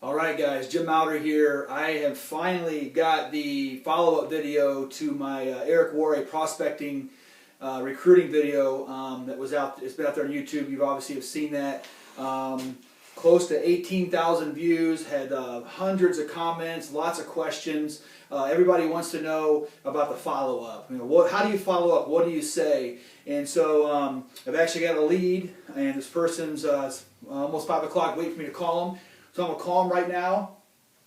Alright guys, Jim Outer here. I have finally got the follow-up video to my Eric Worre prospecting recruiting video that was out. It's been out there on YouTube. You obviously have seen that. Close to 18,000 views, had hundreds of comments, lots of questions. Everybody wants to know about the follow-up. You know, how do you follow up? What do you say? And so I've actually got a lead, and this person's almost 5 o'clock waiting for me to call him. So I'm going to call him right now,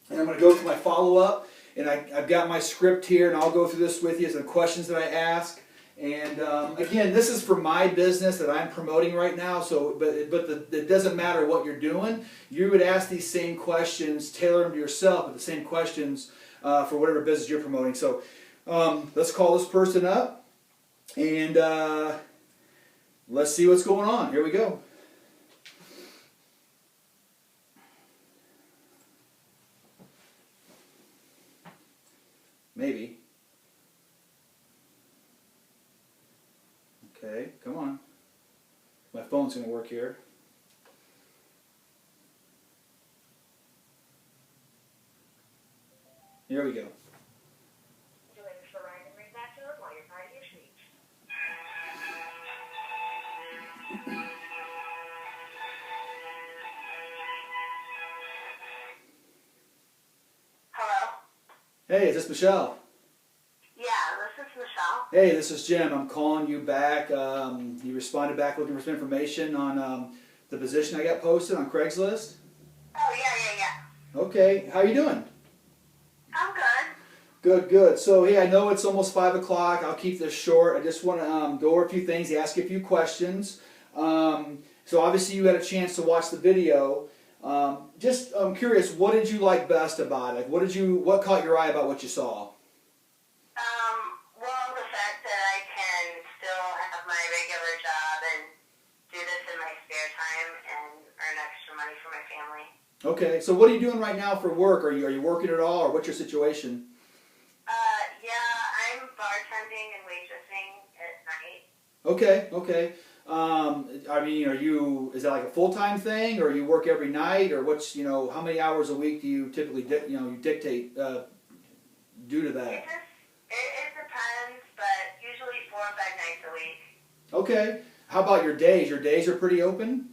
and I'm going to go through my follow-up. And I've got my script here, and I'll go through this with you, some questions that I ask. And again, this is for my business that I'm promoting right now. So, but it doesn't matter what you're doing. You would ask these same questions, tailor them to yourself, but the same questions for whatever business you're promoting. So let's call this person up, and let's see what's going on. Here we go. Maybe. Okay, come on. My phone's going to work here. Here we go. Hello? Hey, is this Michelle? Yeah, this is Michelle. Hey, this is Jim. I'm calling you back. You responded back looking for some information on the position I got posted on Craigslist. Oh, yeah. Okay, how you doing? I'm good. Good, good. So, hey, I know it's almost 5 o'clock. I'll keep this short. I just want to go over a few things, ask you a few questions. So, obviously, you had a chance to watch the video. I'm curious, what did you like best about it? What caught your eye about what you saw? Well, the fact that I can still have my regular job and do this in my spare time and earn extra money for my family. Okay, so what are you doing right now for work? Are you working at all, or what's your situation? Yeah, I'm bartending and waitressing at night. Okay, okay. I mean, is that like a full-time thing, or you work every night, or how many hours a week do you typically, dictate due to that? It depends, but usually 4 or 5 nights a week. Okay. How about your days? Your days are pretty open?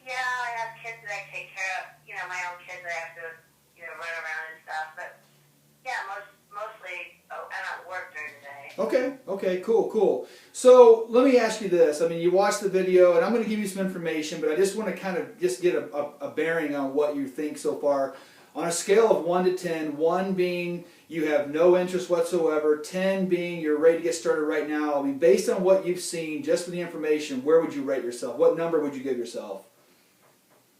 Yeah, I have kids that I take care of, my own kids I have to, run around and stuff, but yeah, mostly, I'm at work during the day. Okay, cool. So, let me ask you this. I mean, you watched the video, and I'm going to give you some information, but I just want to kind of just get a bearing on what you think so far. On a scale of 1 to 10, 1 being you have no interest whatsoever, 10 being you're ready to get started right now. I mean, based on what you've seen, just from the information, where would you rate yourself? What number would you give yourself?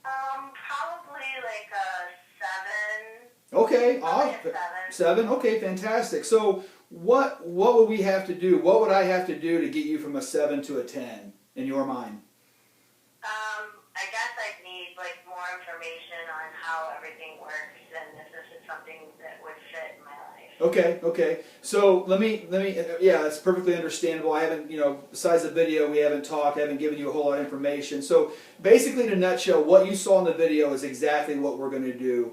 Probably like a 7. Okay, Probably a 7. Okay, fantastic. So what would we have to do? What would I have to do to get you from a 7 to a 10 in your mind? I guess I'd need more information on how everything works, and if this is something that would fit in my life. Okay. So let me. Yeah, it's perfectly understandable. I haven't, besides the video, we haven't talked. I haven't given you a whole lot of information. So basically, in a nutshell, what you saw in the video is exactly what we're going to do.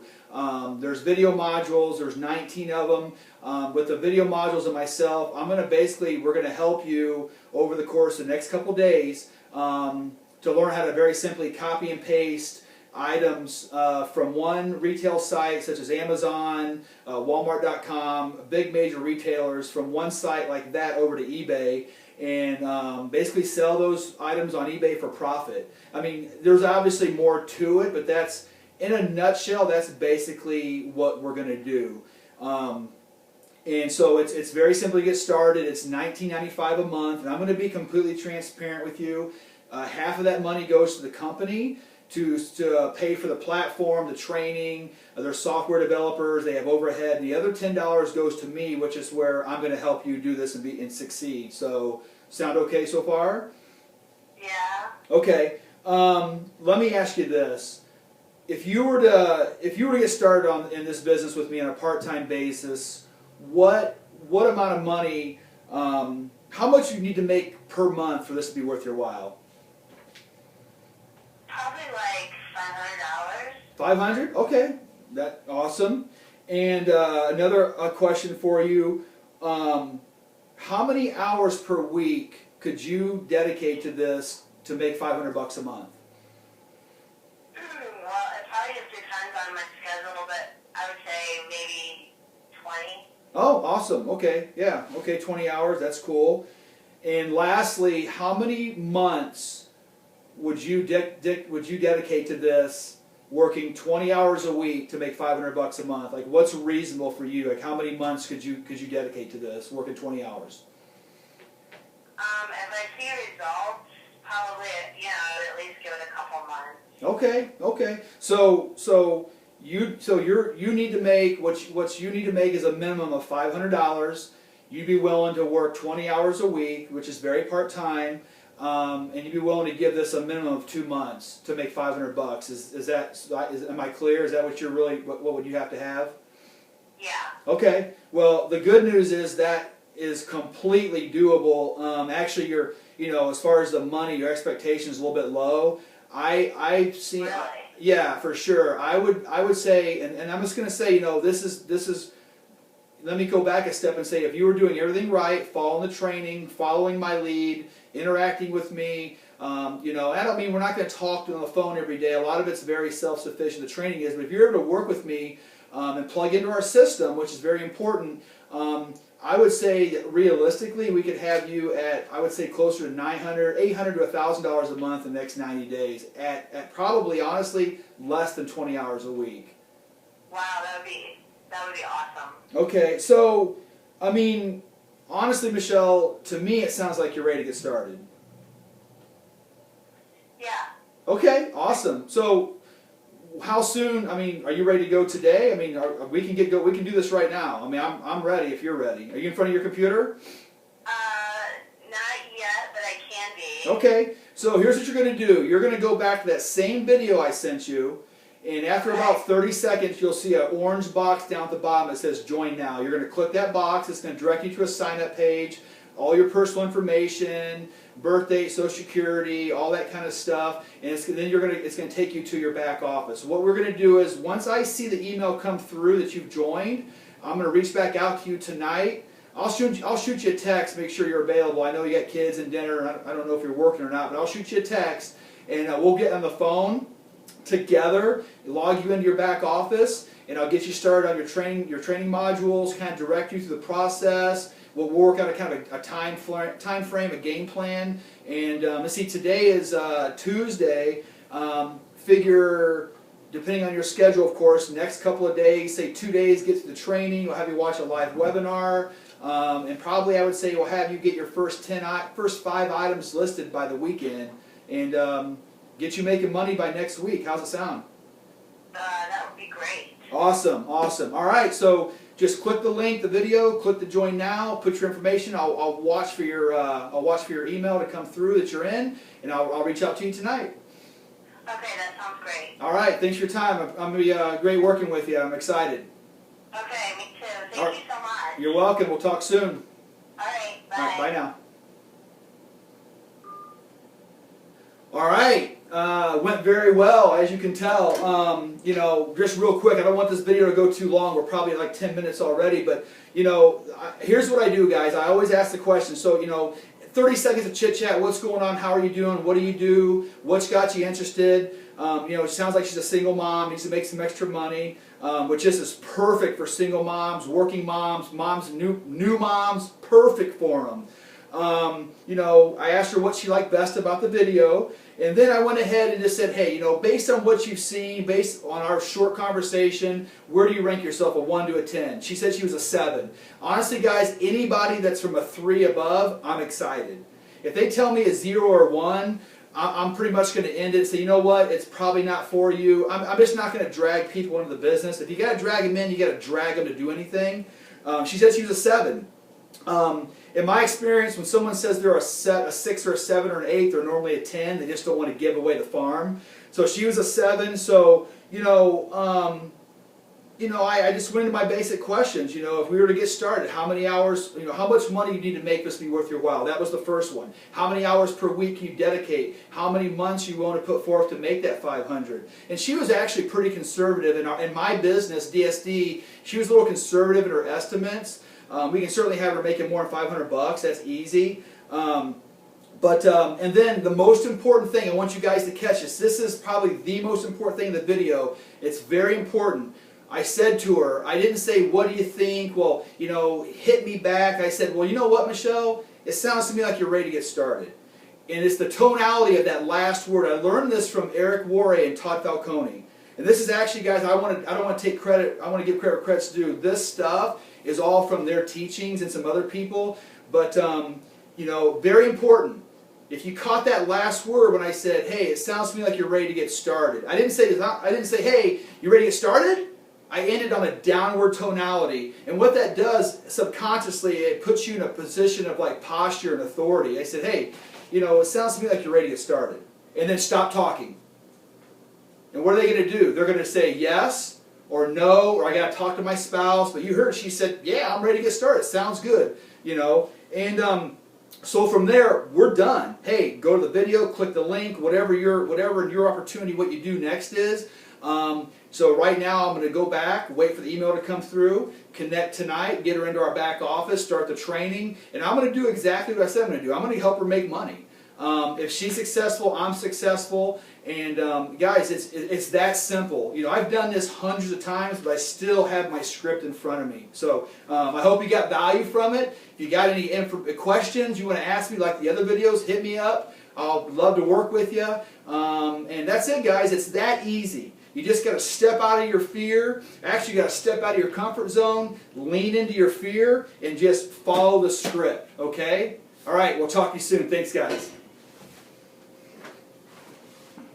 There's video modules. There's 19 of them. With the video modules and myself, we're going to help you over the course of the next couple days to learn how to very simply copy and paste items from one retail site such as Amazon, Walmart.com, big major retailers, from one site like that over to eBay, and basically sell those items on eBay for profit. I mean, there's obviously more to it, but that's, in a nutshell, that's basically what we're going to do. And so it's very simple to get started. It's $19.95 a month, and I'm going to be completely transparent with you. Half of that money goes to the company to pay for the platform, the training, their software developers, they have overhead. And the other $10 goes to me, which is where I'm going to help you do this and succeed. So, sound okay so far? Yeah. Okay. Let me ask you this: if you were to get started in this business with me on a part-time basis, what amount of money? How much you need to make per month for this to be worth your while? Probably like $500. 500? Okay, that awesome. And another question for you: how many hours per week could you dedicate to this to make $500 a month? Well, it probably just depends on my schedule, but I would say maybe 20. Oh, awesome. Okay, yeah. Okay, 20 hours. That's cool. And lastly, how many months would you dedicate to this, working 20 hours a week to make $500 a month? Like, what's reasonable for you? Like, how many months could you dedicate to this, working 20 hours? If I see results, probably, I would at least give it a couple months. Okay, okay. So you need to make what you need to make is a minimum of $500. You'd be willing to work 20 hours a week, which is very part-time, and you'd be willing to give this a minimum of 2 months to make $500. Am I clear? Is that what you're really, what would you have to have? Yeah. Okay. Well, the good news is that is completely doable. Actually, as far as the money, your expectation is a little bit low. I've seen, Really? yeah, for sure. I would say, and I'm just going to say, this is. Let me go back a step and say, if you were doing everything right, following the training, following my lead, interacting with me, I don't mean we're not going to talk on the phone every day. A lot of it's very self-sufficient, the training is, but if you're able to work with me and plug into our system, which is very important, I would say that realistically we could have you at, I would say, closer to $800 to $1,000 a month in the next 90 days at probably, honestly, less than 20 hours a week. Wow, that would be awesome. Okay, so, I mean, honestly, Michelle, to me it sounds like you're ready to get started. Yeah. Okay, awesome. So, how soon? I mean, are you ready to go today? I mean, we can we can do this right now. I mean, I'm ready if you're ready. Are you in front of your computer? Not yet, but I can be. Okay, so here's what you're going to do. You're going to go back to that same video I sent you, and after about 30 seconds, you'll see an orange box down at the bottom that says Join Now. You're going to click that box. It's going to direct you to a sign-up page, all your personal information, birthday, social security, all that kind of stuff, and it's going to take you to your back office. What we're going to do is, once I see the email come through that you've joined, I'm going to reach back out to you tonight. I'll shoot you a text, make sure you're available. I know you got kids and dinner, and I don't know if you're working or not, but I'll shoot you a text, and we'll get on the phone together, log you into your back office, and I'll get you started on your training modules, kind of direct you through the process. We'll work out a time frame, a game plan, and let's see, today is Tuesday. Figure, depending on your schedule, of course, next couple of days, say 2 days, get to the training. We'll have you watch a live webinar, and probably I would say we'll have you get your first 5 items listed by the weekend, and get you making money by next week. How's it sound? That would be great. Awesome, awesome. All right, so just click the link, the video, click the Join Now, put your information. I'll watch for your email to come through that you're in, and I'll reach out to you tonight. Okay, that sounds great. All right, thanks for your time. I'm going to be great working with you. I'm excited. Okay, me too. Thank you so much. You're welcome. We'll talk soon. All right, bye. All right, bye now. All right, went very well, as you can tell. Just real quick, I don't want this video to go too long. We're probably at like 10 minutes already, but here's what I do, guys. I always ask the question. So 30 seconds of chit chat. What's going on? How are you doing? What do you do? What's got you interested? It sounds like she's a single mom, needs to make some extra money, which is perfect for single moms, working moms, new moms, perfect for them. I asked her what she liked best about the video, and then I went ahead and just said, hey, based on what you've seen, based on our short conversation, where do you rank yourself, a 1 to a 10? She said she was a 7. Honestly, guys, anybody that's from a 3 above, I'm excited. If they tell me a 0 or 1, I'm pretty much going to end it and say, you know what, it's probably not for you. I'm just not going to drag people into the business. If you got to drag them in, you got to drag them to do anything. She said she was a 7. In my experience, when someone says they're a 6 or a 7 or an 8, they're normally a 10. They just don't want to give away the farm. So she was a 7. So, I just went into my basic questions. If we were to get started, how many hours, how much money you need to make this be worth your while? That was the first one. How many hours per week can you dedicate? How many months you want to put forth to make that 500? And she was actually pretty conservative in my business, DSD. She was a little conservative in her estimates. We can certainly have her making more than $500. That's easy. And then the most important thing, I want you guys to catch this. This is probably the most important thing in the video. It's very important. I said to her, I didn't say, what do you think? Well, hit me back. I said, well, you know what, Michelle? It sounds to me like you're ready to get started. And it's the tonality of that last word. I learned this from Eric Worre and Todd Falcone. And this is actually, guys, I don't want to take credit. I want to give credit where credit's due. This stuff is all from their teachings and some other people. But, very important. If you caught that last word when I said, hey, it sounds to me like you're ready to get started. I didn't say, hey, you ready to get started? I ended on a downward tonality. And what that does, subconsciously, it puts you in a position of like posture and authority. I said, hey, it sounds to me like you're ready to get started. And then stop talking. And what are they going to do? They're going to say yes or no, or I got to talk to my spouse. But you heard she said, yeah, I'm ready to get started. Sounds good. And so from there, we're done. Hey, go to the video, click the link, whatever your opportunity, what you do next is. So right now I'm going to go back, wait for the email to come through, connect tonight, get her into our back office, start the training, and I'm going to do exactly what I said I'm going to do. I'm going to help her make money. If she's successful, I'm successful, and guys, it's that simple. I've done this hundreds of times, but I still have my script in front of me. So I hope you got value from it. If you got any questions you want to ask me like the other videos, hit me up. I'll love to work with you. And that's it, guys. It's that easy. You just got to step out of your fear. Actually, you got to step out of your comfort zone, lean into your fear, and just follow the script, okay? All right, we'll talk to you soon. Thanks, guys.